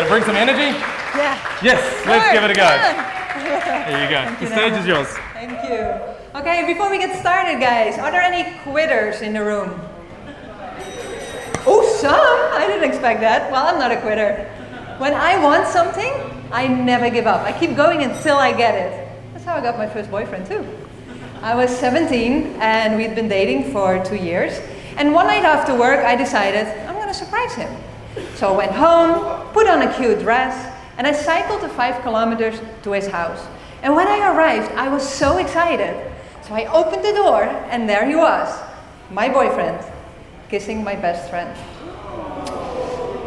Gonna bring some energy? Yeah. Yes, let's give it a go. There There you go. The stage is yours. Thank you. Okay, before we get started, guys, are there any quitters in the room? Oh, some? I didn't expect that. Well, I'm not a quitter. When I want something, I never give up. I keep going until I get it. That's how I got my first boyfriend too. I was 17 and we'd been dating for 2 years. And one night after work, I decided I'm going to surprise him. So I went home, put on a cute dress, and I cycled the 5 kilometers to his house. And when I arrived, I was so excited. So I opened the door, and there he was, my boyfriend, kissing my best friend.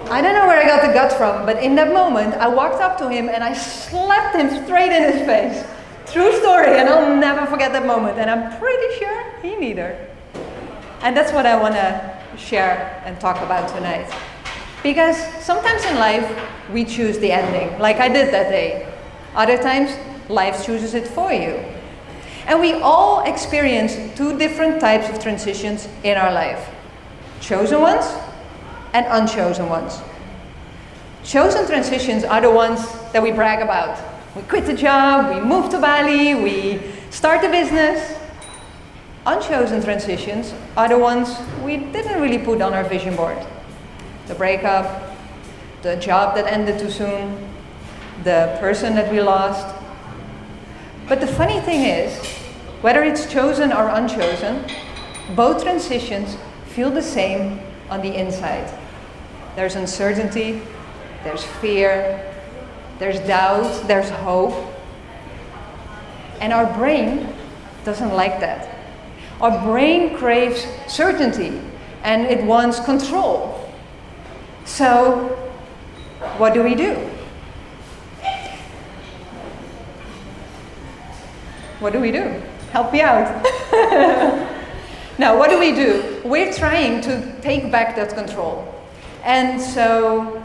I don't know where I got the guts from, but in that moment, I walked up to him and I slapped him straight in his face. True story, and I'll never forget that moment, and I'm pretty sure he neither. And that's what I want to share and talk about tonight. Because sometimes in life, we choose the ending, like I did that day. Other times, life chooses it for you. And we all experience 2 different types of transitions in our life. Chosen ones and unchosen ones. Chosen transitions are the ones that we brag about. We quit the job, we move to Bali, we start a business. Unchosen transitions are the ones we didn't really put on our vision board. The breakup, the job that ended too soon, the person that we lost. But the funny thing is, whether it's chosen or unchosen, both transitions feel the same on the inside. There's uncertainty, there's fear, there's doubt, there's hope. And our brain doesn't like that. Our brain craves certainty and it wants control. So, what do we do? What do we do? Help me out. Now, what do we do? We're trying to take back that control. And so,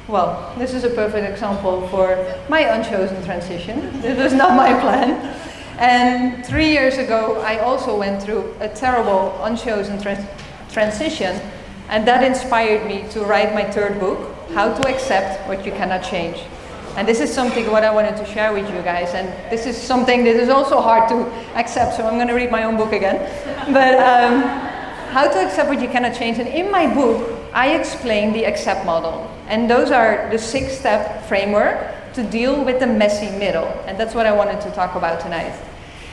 well, this is a perfect example for my unchosen transition. This was not my plan. And 3 years ago, I also went through a terrible unchosen transition. And that inspired me to write my 3rd book, How to Accept What You Cannot Change. And this is something what I wanted to share with you guys. And this is something that is also hard to accept, so I'm going to read my own book again. But How to Accept What You Cannot Change. And in my book, I explain the accept model. And those are the 6-step framework to deal with the messy middle. And that's what I wanted to talk about tonight.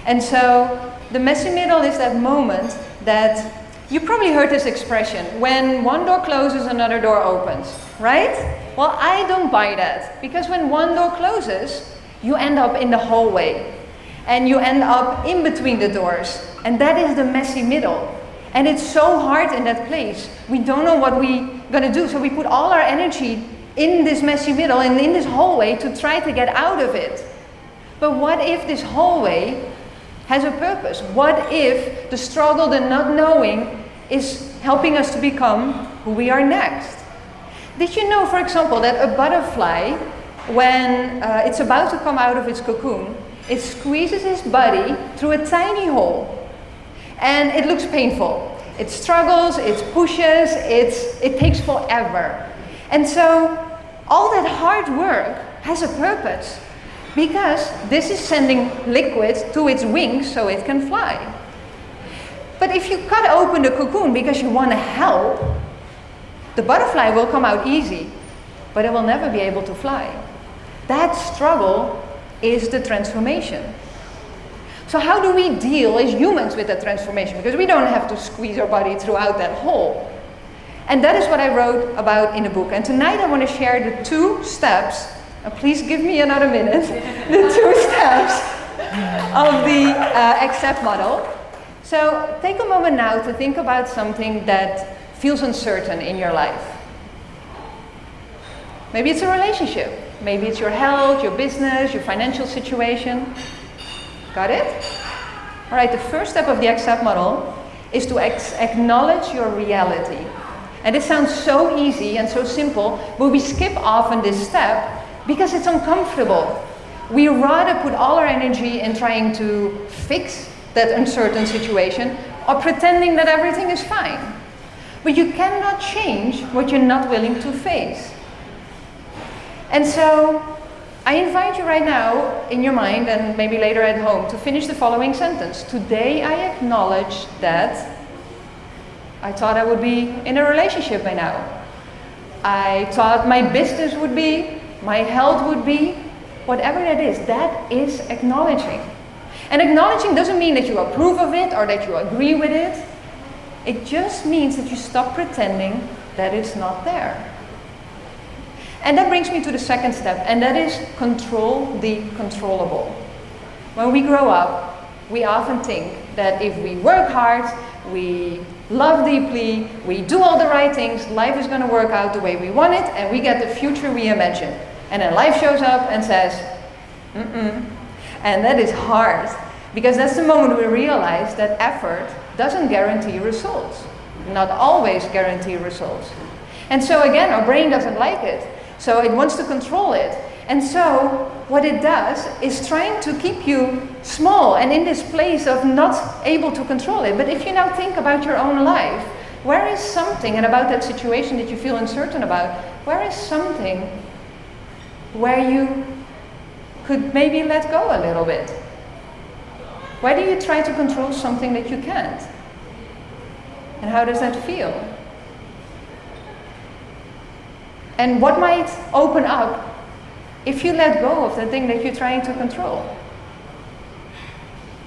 And so the messy middle is that moment that you probably heard this expression, when one door closes, another door opens, right? Well, I don't buy that, because when one door closes, you end up in the hallway, and you end up in between the doors, and that is the messy middle. And it's so hard in that place. We don't know what we're gonna do, so we put all our energy in this messy middle and in this hallway to try to get out of it. But what if this hallway has a purpose? What if the struggle, the not knowing, is helping us to become who we are next? Did you know, for example, that a butterfly, when it's about to come out of its cocoon, it squeezes its body through a tiny hole. And it looks painful. It struggles, it pushes, it takes forever. And so, all that hard work has a purpose, because this is sending liquid to its wings so it can fly. But if you cut open the cocoon because you want to help, the butterfly will come out easy, but it will never be able to fly. That struggle is the transformation. So how do we deal as humans with that transformation? Because we don't have to squeeze our body throughout that hole. And that is what I wrote about in the book. And tonight I want to share the 2 steps. Please give me another minute. The 2 steps of the accept model. So take a moment now to think about something that feels uncertain in your life. Maybe it's a relationship. Maybe it's your health, your business, your financial situation. Got it? All right, the first step of the accept model is to acknowledge your reality. And this sounds so easy and so simple, but we skip often this step because it's uncomfortable. We rather put all our energy in trying to fix that uncertain situation or pretending that everything is fine. But you cannot change what you're not willing to face. And so I invite you right now in your mind and maybe later at home to finish the following sentence. Today I acknowledge that I thought I would be in a relationship by now. I thought my business would be, my health would be, whatever that is acknowledging. And acknowledging doesn't mean that you approve of it or that you agree with it. It just means that you stop pretending that it's not there. And that brings me to the second step, and that is control the controllable. When we grow up, we often think that if we work hard, we love deeply, we do all the right things, life is going to work out the way we want it, and we get the future we imagine. And then life shows up and says, And that is hard, because that's the moment we realize that effort doesn't guarantee results. Not always guarantee results. And so again, our brain doesn't like it. So it wants to control it. And so what it does is trying to keep you small and in this place of not able to control it. But if you now think about your own life, where is something, and about that situation that you feel uncertain about, where is something where you could maybe let go a little bit? Why do you try to control something that you can't? And how does that feel? And what might open up if you let go of the thing that you're trying to control?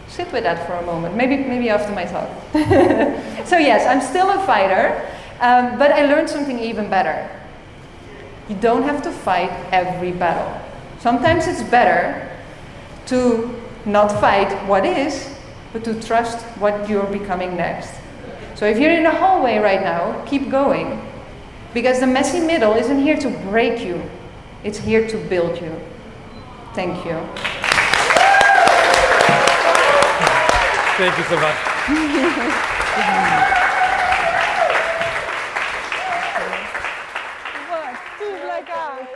Sit with that for a moment, maybe after my talk. So yes, I'm still a fighter, but I learned something even better. You don't have to fight every battle. Sometimes it's better to not fight what is, but to trust what you're becoming next. So if you're in a hallway right now, keep going. Because the messy middle isn't here to break you, it's here to build you. Thank you. Thank you so much. Wat, tuurlijk aan.